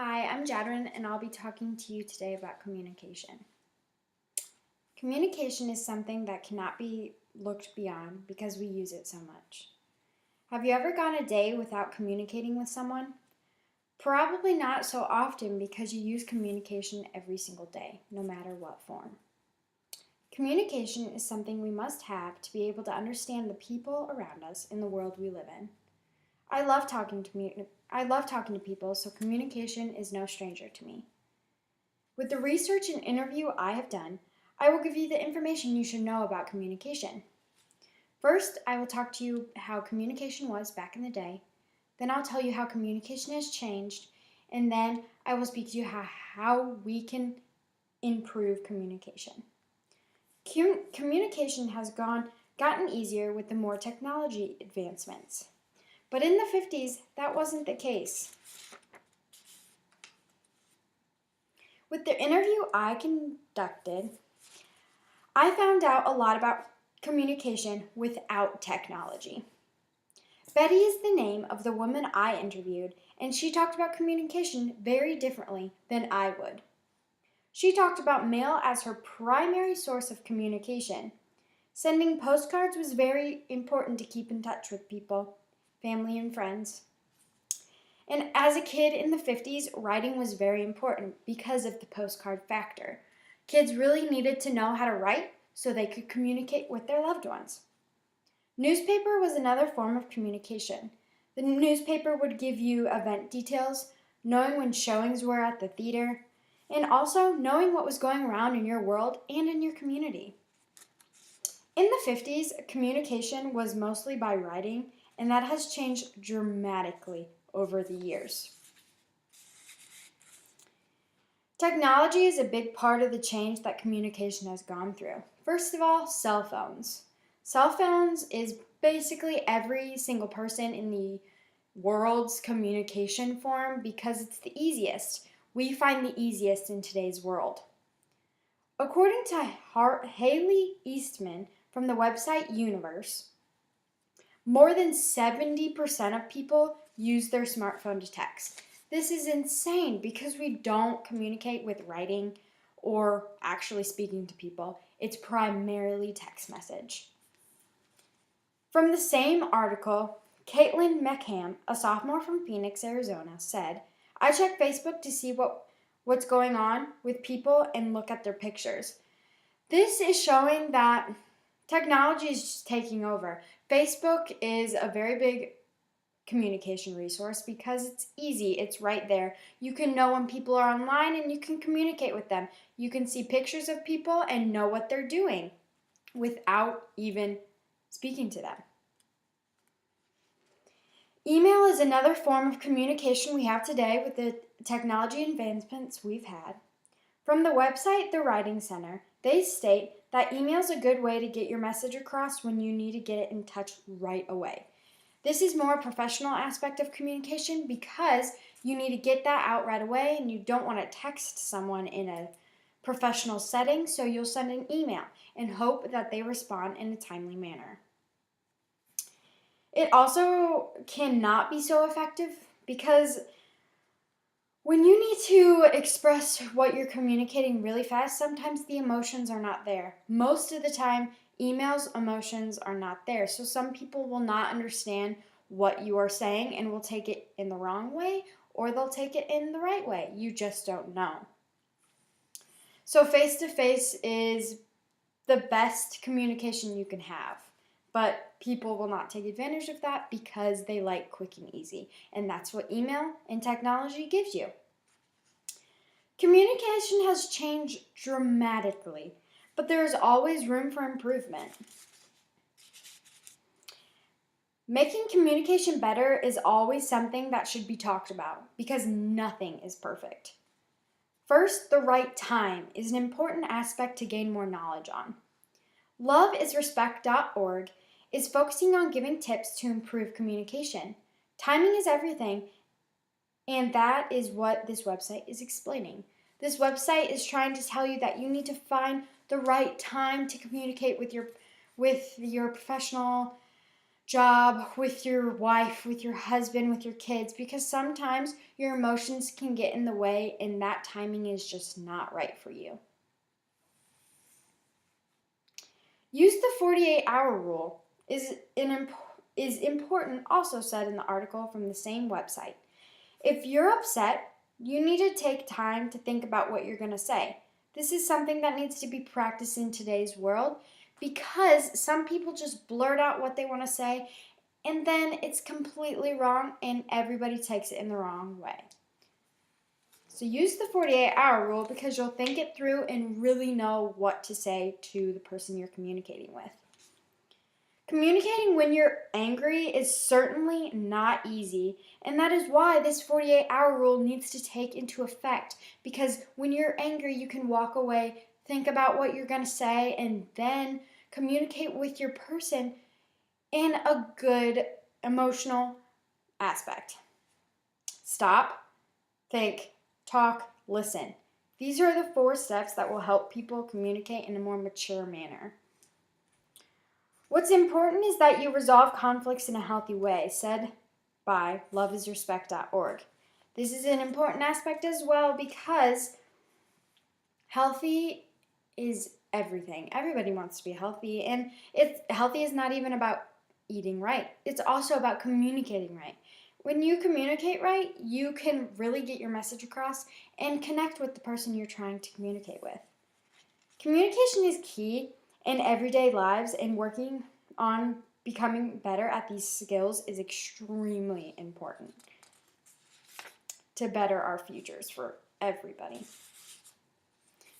Hi, I'm Jadrin, and I'll be talking to you today about communication. Communication is something that cannot be looked beyond because we use it so much. Have you ever gone a day without communicating with someone? Probably not so often because you use communication every single day, no matter what form. Communication is something we must have to be able to understand the people around us in the world we live in. I love talking to people, so communication is no stranger to me. With the research and interview I have done, I will give you the information you should know about communication. First, I will talk to you how communication was back in the day. Then I'll tell you how communication has changed, and then I will speak to you how we can improve communication. Communication has gotten easier with the more technology advancements. But in the 50s, that wasn't the case. With the interview I conducted, I found out a lot about communication without technology. Betty is the name of the woman I interviewed, and she talked about communication very differently than I would. She talked about mail as her primary source of communication. Sending postcards was very important to keep in touch with people, family, and friends. And as a kid in the 50s, writing was very important because of the postcard factor. Kids really needed to know how to write so they could communicate with their loved ones. Newspaper was another form of communication. The newspaper would give you event details, knowing when showings were at the theater, and also knowing what was going around in your world and in your community. In the 50s, communication was mostly by writing, and that has changed dramatically over the years. Technology is a big part of the change that communication has gone through. First of all, cell phones. Cell phones is basically every single person in the world's communication form because it's the easiest. We find the easiest in today's world. According to Haley Eastman from the website Universe, more than 70% of people use their smartphone to text. This is insane because we don't communicate with writing or actually speaking to people. It's primarily text message. From the same article, Caitlin Meckham, a sophomore from Phoenix, Arizona, said, "I check Facebook to see what's going on with people and look at their pictures." This is showing that technology is just taking over. Facebook is a very big communication resource because it's easy. It's right there. You can know when people are online and you can communicate with them. You can see pictures of people and know what they're doing without even speaking to them. Email is another form of communication we have today with the technology advancements we've had. From the website The Writing Center, they state that email is a good way to get your message across when you need to get it in touch right away. This is more a professional aspect of communication because you need to get that out right away and you don't want to text someone in a professional setting, so you'll send an email and hope that they respond in a timely manner. It also cannot be so effective because when you need to express what you're communicating really fast, sometimes the emotions are not there. Most of the time, emails' emotions are not there. So some people will not understand what you are saying and will take it in the wrong way or they'll take it in the right way. You just don't know. So face-to-face is the best communication you can have. But people will not take advantage of that because they like quick and easy. And that's what email and technology gives you. Communication has changed dramatically, but there is always room for improvement. Making communication better is always something that should be talked about because nothing is perfect. First, the right time is an important aspect to gain more knowledge on. LoveIsRespect.org is focusing on giving tips to improve communication. Timing is everything, and that is what this website is explaining. This website is trying to tell you that you need to find the right time to communicate with your professional job, with your wife, with your husband, with your kids, because sometimes your emotions can get in the way and that timing is just not right for you. Use the 48-hour rule is important, also said in the article from the same website. If you're upset, you need to take time to think about what you're going to say. This is something that needs to be practiced in today's world because some people just blurt out what they want to say and then it's completely wrong and everybody takes it in the wrong way. So use the 48-hour rule because you'll think it through and really know what to say to the person you're communicating with. Communicating when you're angry is certainly not easy, and that is why this 48-hour rule needs to take into effect, because when you're angry, you can walk away, think about what you're going to say, and then communicate with your person in a good emotional aspect. Stop, think, talk, listen. These are the 4 steps that will help people communicate in a more mature manner. What's important is that you resolve conflicts in a healthy way, said by loveisrespect.org. This is an important aspect as well because healthy is everything. Everybody wants to be healthy, and healthy is not even about eating right. It's also about communicating right. When you communicate right, you can really get your message across and connect with the person you're trying to communicate with. Communication is key in everyday lives, and working on becoming better at these skills is extremely important to better our futures for everybody.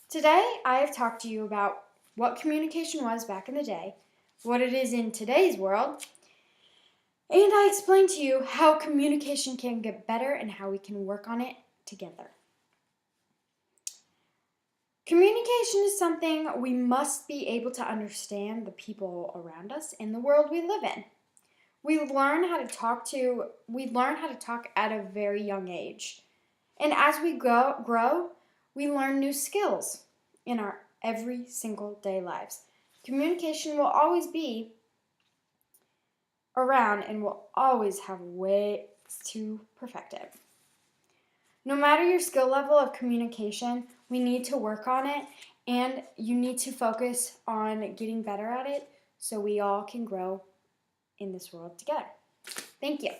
Today, I have talked to you about what communication was back in the day, what it is in today's world, and I explained to you how communication can get better and how we can work on it together. Communication is something we must be able to understand the people around us in the world we live in. We learn how to talk at a very young age. And as we grow, we learn new skills in our every single day lives. Communication will always be around and will always have ways to perfect it. No matter your skill level of communication, we need to work on it, and you need to focus on getting better at it so we all can grow in this world together. Thank you.